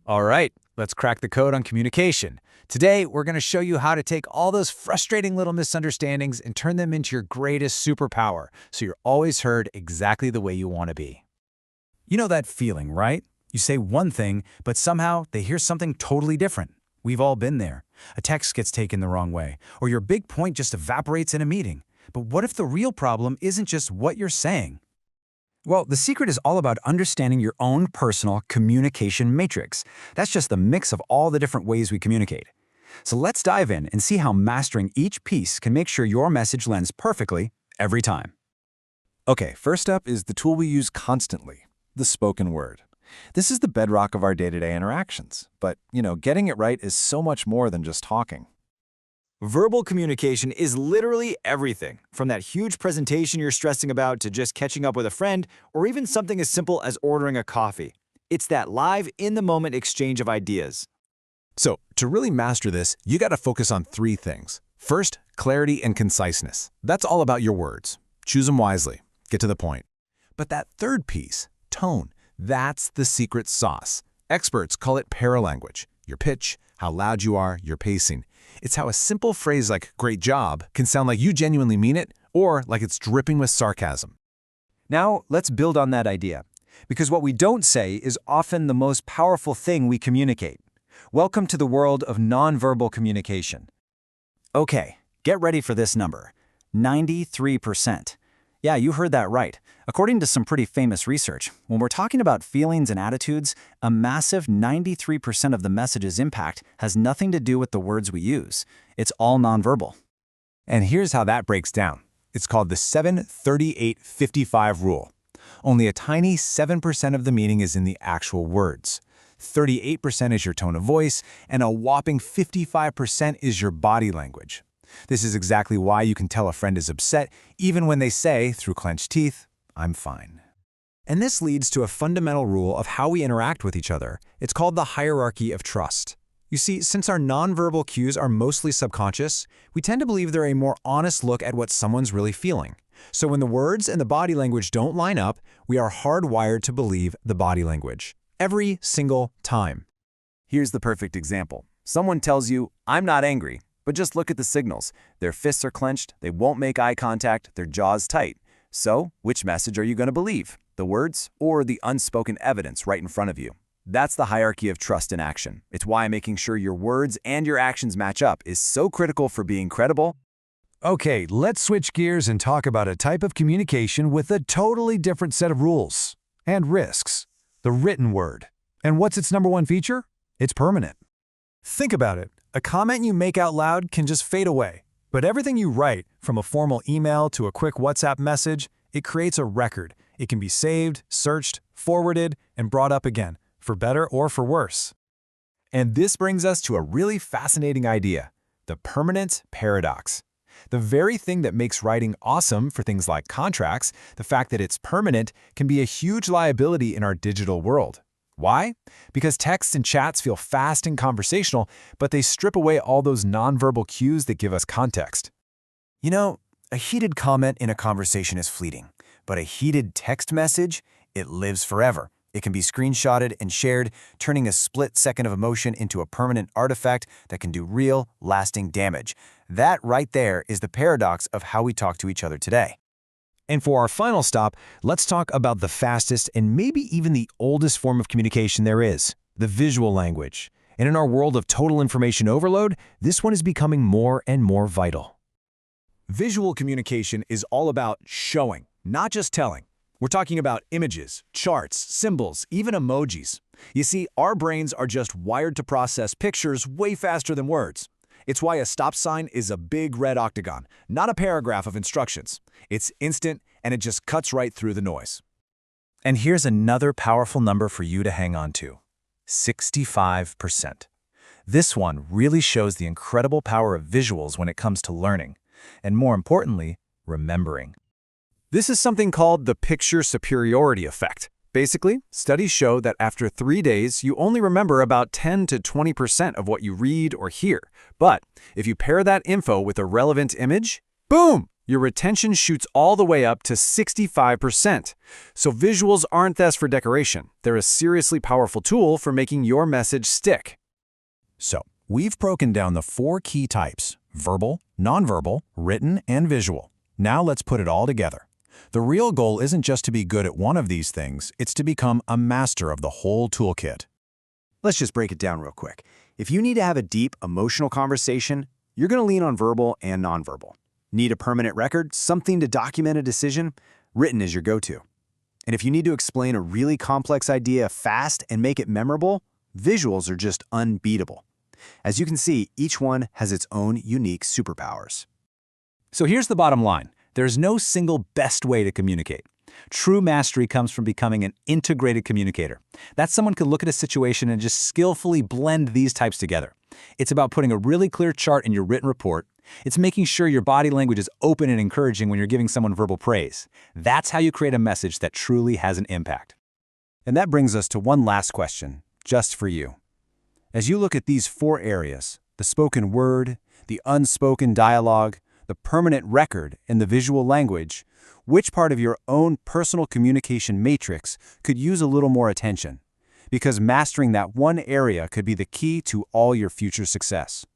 All right, let's crack the code on communication. Today, we're going to show you how to take all those frustrating little misunderstandings and turn them into your greatest superpower, so you're always heard exactly the way you want to be. You know that feeling, right? You say one thing, but somehow they hear something totally different. We've all been there. A text gets taken the wrong way, or your big point just evaporates in a meeting. But what if the real problem isn't just what you're saying? Well, the secret is all about understanding your own personal communication matrix. That's just the mix of all the different ways we communicate. So let's dive in and see how mastering each piece can make sure your message lands perfectly every time. Okay, first up is the tool we use constantly, the spoken word. This is the bedrock of our day-to-day interactions. But, getting it right is so much more than just talking. Verbal communication is literally everything, from that huge presentation you're stressing about to just catching up with a friend, or even something as simple as ordering a coffee. It's that live, in-the-moment exchange of ideas. So, to really master this, you got to focus on three things. First, clarity and conciseness. That's all about your words. Choose them wisely. Get to the point. But that third piece, tone, that's the secret sauce. Experts call it paralanguage. Your pitch, how loud you are, your pacing. It's how a simple phrase like "great job" can sound like you genuinely mean it or like it's dripping with sarcasm. Now, let's build on that idea, because what we don't say is often the most powerful thing we communicate. Welcome to the world of nonverbal communication. Okay, get ready for this number, 93%. Yeah, you heard that right. According to some pretty famous research, when we're talking about feelings and attitudes, a massive 93% of the message's impact has nothing to do with the words we use. It's all nonverbal. And here's how that breaks down. It's called the 7-38-55 rule. Only a tiny 7% of the meaning is in the actual words. 38% is your tone of voice, and a whopping 55% is your body language. This is exactly why you can tell a friend is upset even when they say, through clenched teeth, "I'm fine." And this leads to a fundamental rule of how we interact with each other. It's called the hierarchy of trust. You see, since our nonverbal cues are mostly subconscious, we tend to believe they're a more honest look at what someone's really feeling. So when the words and the body language don't line up, we are hardwired to believe the body language. Every single time. Here's the perfect example. Someone tells you, "I'm not angry," but just look at the signals. Their fists are clenched, they won't make eye contact, their jaw's tight. So, which message are you going to believe? The words or the unspoken evidence right in front of you? That's the hierarchy of trust in action. It's why making sure your words and your actions match up is so critical for being credible. Okay, let's switch gears and talk about a type of communication with a totally different set of rules and risks. The written word. And what's its number one feature? It's permanent. Think about it. A comment you make out loud can just fade away. But everything you write, from a formal email to a quick WhatsApp message, it creates a record. It can be saved, searched, forwarded, and brought up again, for better or for worse. And this brings us to a really fascinating idea, the permanence paradox. The very thing that makes writing awesome for things like contracts, the fact that it's permanent, can be a huge liability in our digital world. Why? Because texts and chats feel fast and conversational, but they strip away all those nonverbal cues that give us context. You know, a heated comment in a conversation is fleeting, but a heated text message, it lives forever. It can be screenshotted and shared, turning a split second of emotion into a permanent artifact that can do real, lasting damage. That right there is the paradox of how we talk to each other today. And for our final stop, let's talk about the fastest and maybe even the oldest form of communication there is, the visual language. And in our world of total information overload, this one is becoming more and more vital. Visual communication is all about showing, not just telling. We're talking about images, charts, symbols, even emojis. You see, our brains are just wired to process pictures way faster than words. It's why a stop sign is a big red octagon, not a paragraph of instructions. It's instant, and it just cuts right through the noise. And here's another powerful number for you to hang on to, 65%. This one really shows the incredible power of visuals when it comes to learning, and more importantly, remembering. This is something called the picture superiority effect. Basically, studies show that after 3 days, you only remember about 10 to 20% of what you read or hear. But if you pair that info with a relevant image, boom! your retention shoots all the way up to 65%. So visuals aren't just for decoration. They're a seriously powerful tool for making your message stick. So, we've broken down the 4 key types: verbal, nonverbal, written, and visual. Now let's put it all together. The real goal isn't just to be good at one of these things, it's to become a master of the whole toolkit. Let's just break it down real quick. If you need to have a deep, emotional conversation, you're going to lean on verbal and nonverbal. Need a permanent record, something to document a decision? Written is your go-to. And if you need to explain a really complex idea fast and make it memorable, visuals are just unbeatable. As you can see, each one has its own unique superpowers. So here's the bottom line. There's no single best way to communicate. True mastery comes from becoming an integrated communicator. That's someone who can look at a situation and just skillfully blend these types together. It's about putting a really clear chart in your written report. It's making sure your body language is open and encouraging when you're giving someone verbal praise. That's how you create a message that truly has an impact. And that brings us to one last question, just for you. As you look at these 4 areas, the spoken word, the unspoken dialogue, the permanent record, and the visual language, which part of your own personal communication matrix could use a little more attention? Because mastering that one area could be the key to all your future success.